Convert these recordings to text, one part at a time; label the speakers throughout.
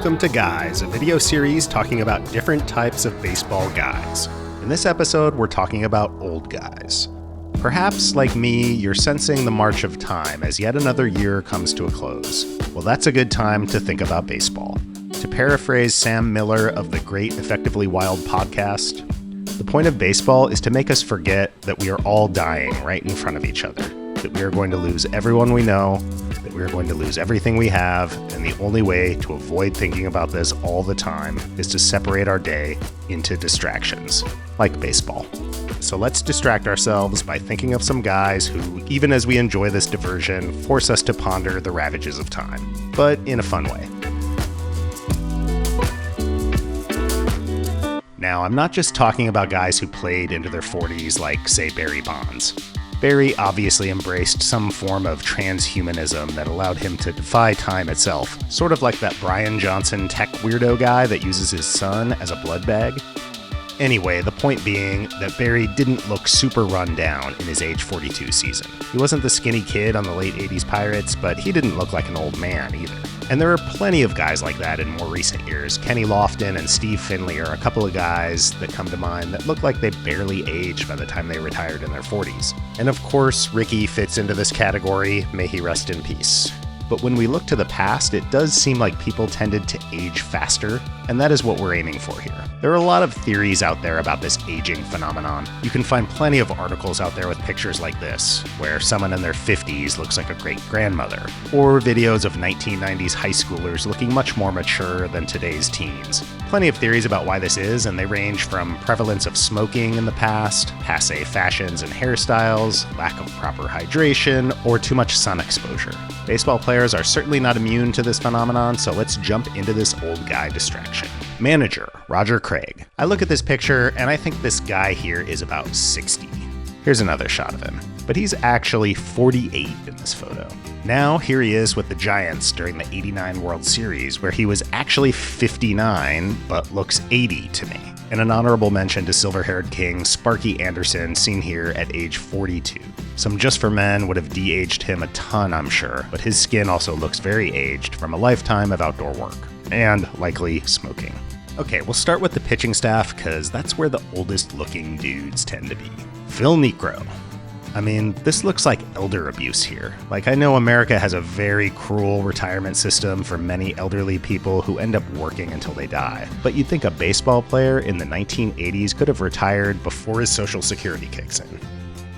Speaker 1: welcome to Guys, a video series talking about different types of baseball guys. In this episode, we're talking about old guys. Perhaps, like me, you're sensing the march of time as yet another year comes to a close. Well, that's a good time to think about baseball. To paraphrase Sam Miller of the great Effectively Wild podcast, the point of baseball is to make us forget that we are all dying right in front of each other, that we are going to lose everyone we know, that we are going to lose everything we have, and the only way to avoid thinking about this all the time is to separate our day into distractions, like baseball. So let's distract ourselves by thinking of some guys who, even as we enjoy this diversion, force us to ponder the ravages of time, but in a fun way. Now, I'm not just talking about guys who played into their 40s like, say, Barry Bonds. Barry obviously embraced some form of transhumanism that allowed him to defy time itself, sort of like that Brian Johnson tech weirdo guy that uses his son as a blood bag. Anyway, the point being that Barry didn't look super run down in his age 42 season. He wasn't the skinny kid on the late 80s Pirates, but he didn't look like an old man either. And there are plenty of guys like that in more recent years. Kenny Lofton and Steve Finley are a couple of guys that come to mind that look like they barely aged by the time they retired in their 40s. And of course, Ricky fits into this category, may he rest in peace. But when we look to the past, it does seem like people tended to age faster, and that is what we're aiming for here. There are a lot of theories out there about this aging phenomenon. You can find plenty of articles out there with pictures like this, where someone in their 50s looks like a great-grandmother, or videos of 1990s high schoolers looking much more mature than today's teens. Plenty of theories about why this is, and they range from prevalence of smoking in the past, passé fashions and hairstyles, lack of proper hydration, or too much sun exposure. Baseball players are certainly not immune to this phenomenon, so let's jump into this old guy distraction. Manager, Roger Craig. I look at this picture and I think this guy here is about 60. Here's another shot of him, but he's actually 48 in this photo. Now here he is with the Giants during the '89 World Series, where he was actually 59, but looks 80 to me. And an honorable mention to silver-haired king Sparky Anderson, seen here at age 42. Some Just for Men would have de-aged him a ton, I'm sure, but his skin also looks very aged from a lifetime of outdoor work. And likely smoking. Okay, we'll start with the pitching staff, because that's where the oldest-looking dudes tend to be. Phil Niekro. I mean, this looks like elder abuse here. Like, I know America has a very cruel retirement system for many elderly people who end up working until they die. But you'd think a baseball player in the 1980s could have retired before his Social Security kicks in.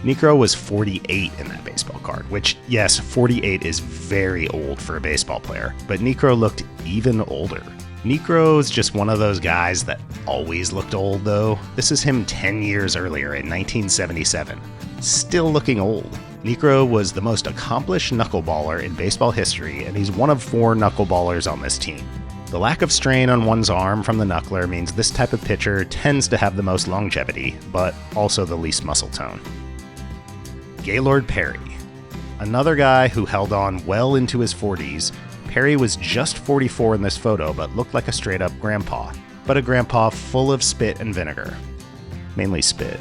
Speaker 1: Niekro was 48 in that baseball card, which, yes, 48 is very old for a baseball player, but Niekro looked even older. Niekro's just one of those guys that always looked old, though. This is him 10 years earlier in 1977. Still looking old. Niekro was the most accomplished knuckleballer in baseball history, and he's one of 4 knuckleballers on this team. The lack of strain on one's arm from the knuckler means this type of pitcher tends to have the most longevity, but also the least muscle tone. Gaylord Perry. Another guy who held on well into his 40s. Perry was just 44 in this photo, but looked like a straight-up grandpa. But a grandpa full of spit and vinegar. Mainly spit.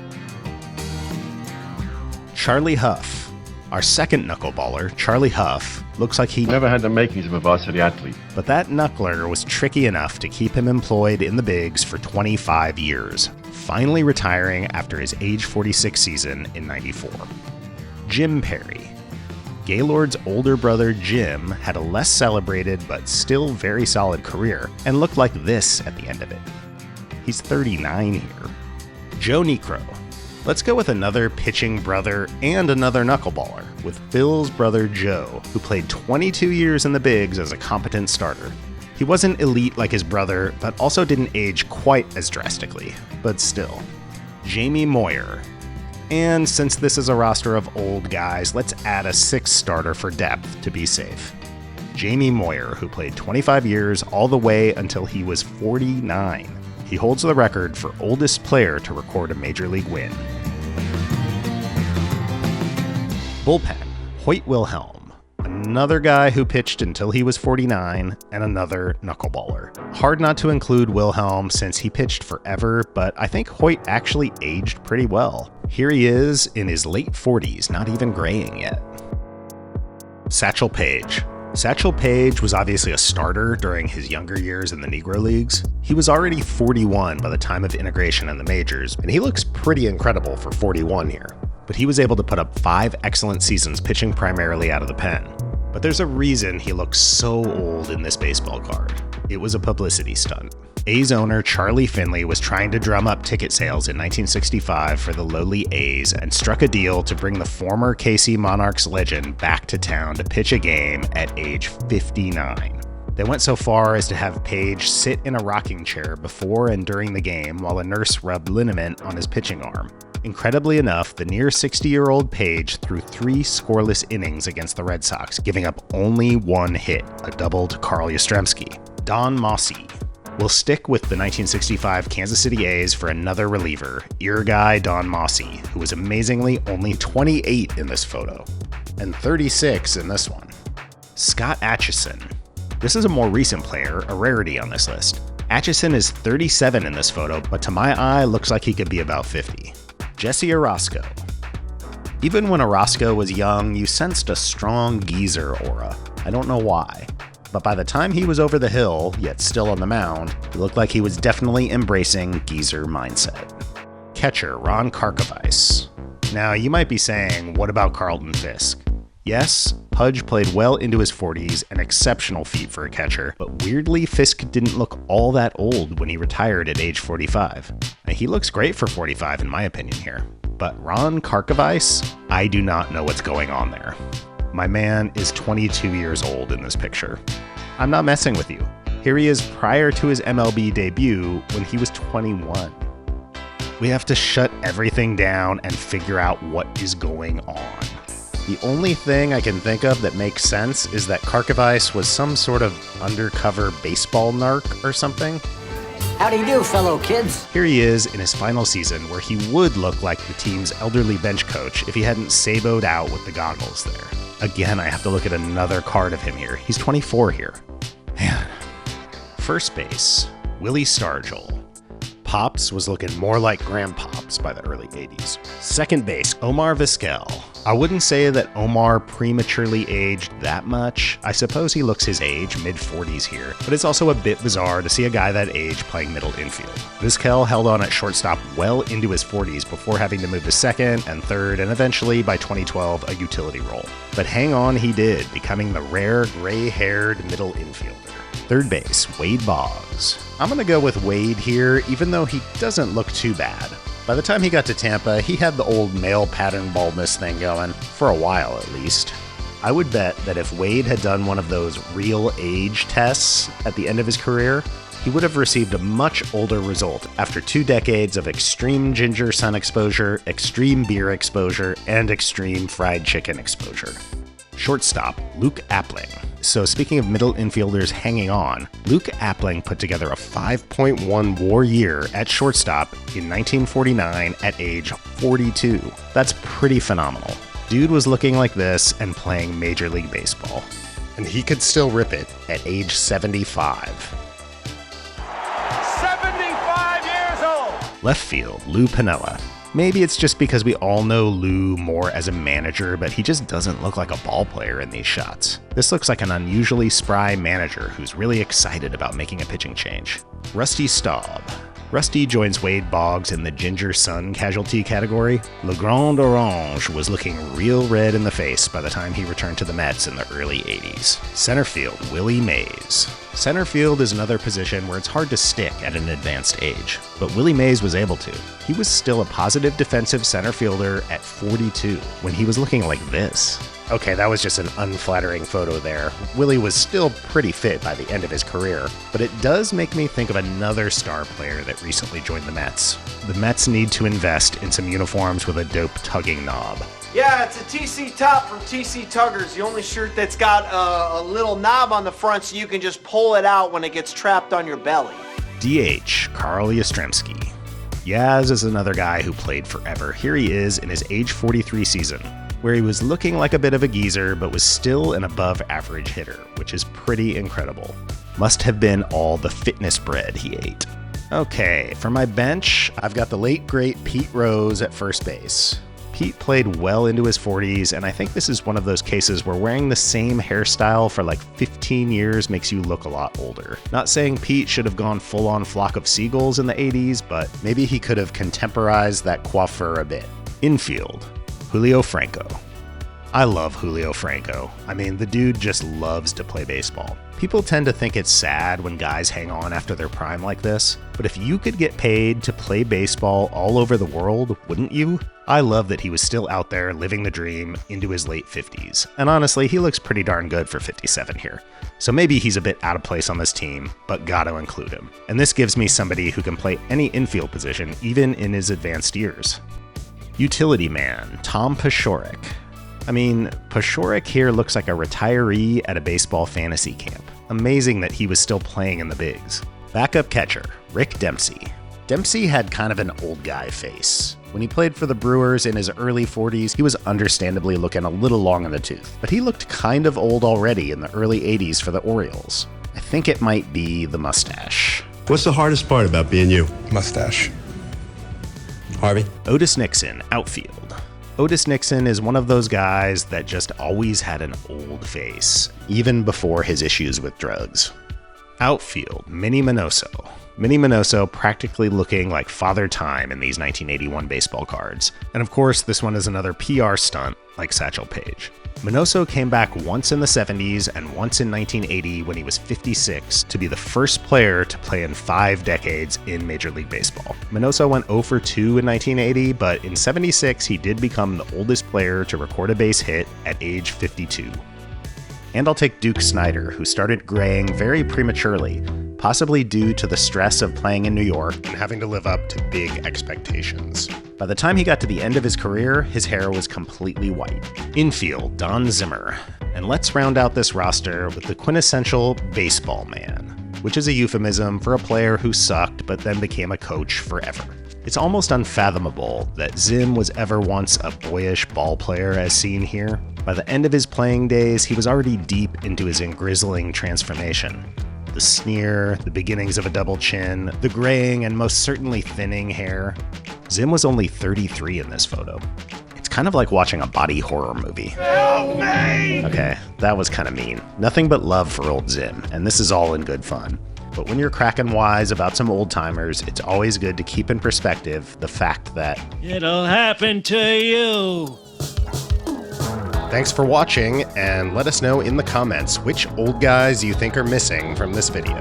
Speaker 1: Charlie Huff. Our second knuckleballer, Charlie Huff, looks like he
Speaker 2: never had the makings of a varsity athlete.
Speaker 1: But that knuckler was tricky enough to keep him employed in the bigs for 25 years, finally retiring after his age 46 season in '94. Jim Perry. Gaylord's older brother Jim had a less celebrated but still very solid career, and looked like this at the end of it. He's 39 here. Joe Niekro. Let's go with another pitching brother and another knuckleballer, with Phil's brother Joe, who played 22 years in the bigs as a competent starter. He wasn't elite like his brother, but also didn't age quite as drastically, but still. Jamie Moyer. And since this is a roster of old guys, let's add a 6th starter for depth to be safe. Jamie Moyer, who played 25 years all the way until he was 49. He holds the record for oldest player to record a major league win. Bullpen, Hoyt Wilhelm. Another guy who pitched until he was 49, and another knuckleballer. Hard not to include Wilhelm since he pitched forever, but I think Hoyt actually aged pretty well. Here he is in his late 40s, not even graying yet. Satchel Paige. Satchel Paige was obviously a starter during his younger years in the Niekro leagues. He was already 41 by the time of integration in the majors, and he looks pretty incredible for 41 here. But he was able to put up 5 excellent seasons pitching primarily out of the pen. But there's a reason he looks so old in this baseball card. It was a publicity stunt. A's owner Charlie Finley was trying to drum up ticket sales in 1965 for the lowly A's and struck a deal to bring the former KC Monarchs legend back to town to pitch a game at age 59. They went so far as to have Paige sit in a rocking chair before and during the game while a nurse rubbed liniment on his pitching arm. Incredibly enough, the near 60-year-old Paige threw 3 scoreless innings against the Red Sox, giving up only 1 hit, a double to Carl Yastrzemski. Don Mossy. We'll stick with the 1965 Kansas City A's for another reliever, ear guy Don Mossy, who was amazingly only 28 in this photo, and 36 in this one. Scott Aeson. This is a more recent player, a rarity on this list. Aeson is 37 in this photo, but to my eye looks like he could be about 50. Jesse Orosco. Even when Orosco was young, you sensed a strong geezer aura. I don't know why. But by the time he was over the hill, yet still on the mound, it looked like he was definitely embracing geezer mindset. Catcher Ron Karkovice. Now, you might be saying, what about Carlton Fisk? Yes, Pudge played well into his 40s, an exceptional feat for a catcher, but weirdly, Fisk didn't look all that old when he retired at age 45. Now, he looks great for 45 in my opinion here. But Ron Karkovice? I do not know what's going on there. My man is 22 years old in this picture. I'm not messing with you. Here he is prior to his MLB debut when he was 21. We have to shut everything down and figure out what is going on. The only thing I can think of that makes sense is that Karkovice was some sort of undercover baseball narc or something.
Speaker 3: Howdy do, fellow kids.
Speaker 1: Here he is in his final season where he would look like the team's elderly bench coach if he hadn't saboed out with the goggles there. Again, I have to look at another card of him here. He's 24 here. Man. First base, Willie Stargell. Pops was looking more like Grandpops by the early 80s. Second base, Omar Vizquel. I wouldn't say that Omar prematurely aged that much. I suppose he looks his age, mid-40s here, but it's also a bit bizarre to see a guy that age playing middle infield. Vizquel held on at shortstop well into his 40s before having to move to second and third, and eventually, by 2012, a utility role. But hang on, he did, becoming the rare gray-haired middle infielder. Third base, Wade Boggs. I'm going to go with Wade here, even though he doesn't look too bad. By the time he got to Tampa, he had the old male pattern baldness thing going, for a while at least. I would bet that if Wade had done one of those real age tests at the end of his career, he would have received a much older result after 2 decades of extreme ginger sun exposure, extreme beer exposure, and extreme fried chicken exposure. Shortstop, Luke Appling. So speaking of middle infielders hanging on, Luke Appling put together a 5.1 WAR year at shortstop in 1949 at age 42. That's pretty phenomenal. Dude was looking like this and playing Major League Baseball. And he could still rip it at age 75.
Speaker 4: 75 years old!
Speaker 1: Left field, Lou Piniella. Maybe it's just because we all know Lou more as a manager, but he just doesn't look like a ball player in these shots. This looks like an unusually spry manager who's really excited about making a pitching change. Rusty Staub. Rusty joins Wade Boggs in the Ginger Sun casualty category. Le Grand Orange was looking real red in the face by the time he returned to the Mets in the early 80s. Center field, Willie Mays. Center field is another position where it's hard to stick at an advanced age, but Willie Mays was able to. He was still a positive defensive center fielder at 42 when he was looking like this. Okay, that was just an unflattering photo there. Willie was still pretty fit by the end of his career, but it does make me think of another star player that recently joined the Mets. The Mets need to invest in some uniforms with a dope tugging knob.
Speaker 4: Yeah, it's a TC top from TC Tuggers, the only shirt that's got a little knob on the front so you can just pull it out when it gets trapped on your belly.
Speaker 1: DH, Carl Yastrzemski. Yaz is another guy who played forever. Here he is in his age 43 season, where he was looking like a bit of a geezer, but was still an above-average hitter, which is pretty incredible. Must have been all the fitness bread he ate. Okay, for my bench, I've got the late, great Pete Rose at first base. Pete played well into his 40s, and I think this is one of those cases where wearing the same hairstyle for like 15 years makes you look a lot older. Not saying Pete should have gone full-on Flock of Seagulls in the 80s, but maybe he could have contemporized that coiffure a bit. Infield, Julio Franco. I love Julio Franco. I mean, the dude just loves to play baseball. People tend to think it's sad when guys hang on after their prime like this, but if you could get paid to play baseball all over the world, wouldn't you? I love that he was still out there living the dream into his late 50s. And honestly, he looks pretty darn good for 57 here. So maybe he's a bit out of place on this team, but gotta include him. And this gives me somebody who can play any infield position, even in his advanced years. Utility man, Tom Paciorek. I mean, Paciorek here looks like a retiree at a baseball fantasy camp. Amazing that he was still playing in the bigs. Backup catcher, Rick Dempsey. Dempsey had kind of an old guy face. When he played for the Brewers in his early 40s, he was understandably looking a little long in the tooth. But he looked kind of old already in the early 80s for the Orioles. I think it might be the mustache.
Speaker 5: What's the hardest part about being you?
Speaker 6: Mustache. Harvey?
Speaker 1: Otis Nixon, outfield. Otis Nixon is one of those guys that just always had an old face, even before his issues with drugs. Outfield, Minnie Minoso. Minnie Minoso practically looking like Father Time in these 1981 baseball cards. And of course, this one is another PR stunt like Satchel Paige. Minoso came back once in the 70s and once in 1980 when he was 56 to be the first player to play in 5 decades in Major League Baseball. Minoso went 0 for 2 in 1980, but in 76 he did become the oldest player to record a base hit at age 52. And I'll take Duke Snider, who started graying very prematurely, possibly due to the stress of playing in New York and having to live up to big expectations. By the time he got to the end of his career, his hair was completely white. Infield, Don Zimmer. And let's round out this roster with the quintessential baseball man, which is a euphemism for a player who sucked but then became a coach forever. It's almost unfathomable that Zim was ever once a boyish ball player as seen here. By the end of his playing days, he was already deep into his engrizzling transformation. The sneer, the beginnings of a double chin, the graying and most certainly thinning hair. Zim was only 33 in this photo. It's kind of like watching a body horror movie. Help me! Okay, that was kind of mean. Nothing but love for old Zim, and this is all in good fun. But when you're cracking wise about some old timers, it's always good to keep in perspective the fact that
Speaker 7: it'll happen to you.
Speaker 1: Thanks for watching, and let us know in the comments which old guys you think are missing from this video.